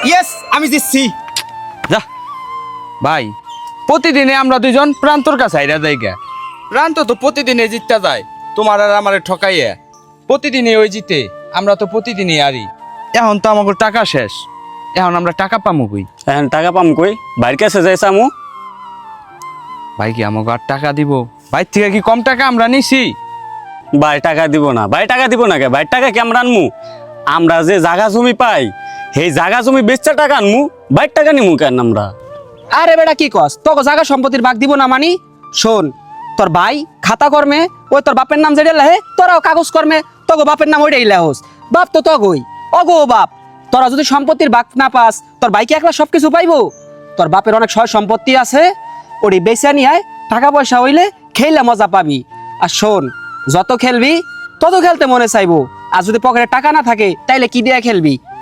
Yes আমি জিতছি। যা ভাই, প্রতিদিনে আমরা দুইজন প্রান্তর কাছে আইরা যাইগা। প্রান্ত তো প্রতিদিনে জিততে যায়, তোমার আর আমারে ঠকাইয়া। প্রতিদিনই ওই জিতে, আমরা তো প্রতিদিনই আরি। এখন তো আমাকে টাকা শেষ, এখন আমরা টাকা পামু কই? এখন টাকা পাম কই? বাইর কাছে যাই চামু। ভাই কি আমাকে আর টাকা দিব? ভাই থেকে কি কম টাকা আমরা নিছি? ভাই টাকা দিব না, ভাই টাকা দিব না কে? ভাই টাকা কি আমরা আনমু? আমরা যে জাগা জমি পাই সেই জাগা জমি বেচা টাকা আনমু, ভাই টাকা নিমু কেন আমরা? আরে বেটা কি কস, তোকে জায়গা সম্পত্তির ভাগ দিব না মানি? শোন, তোর ভাই খাতা কর্মে ওই তোর বাপের নাম যেটা লেহে, তোরাও কাগজ কর্মে তোকে বাপের নাম ওইটাই লেহস। বাপ তো তগই অগো বাপ। তোরা যদি সম্পত্তির ভাগ না পাস, তোর ভাই কি একলা সবকিছু পাইবো? তোর বাপের অনেক সয় সম্পত্তি আছে, ওটি বেচা নিয়ে টাকা পয়সা হইলে খেললে মজা পাবি। আর শোন, যত খেলবি তত খেলতে মনে চাইবো, আর যদি পকেটে টাকা না থাকে তাইলে কি দিয়ে খেলবি?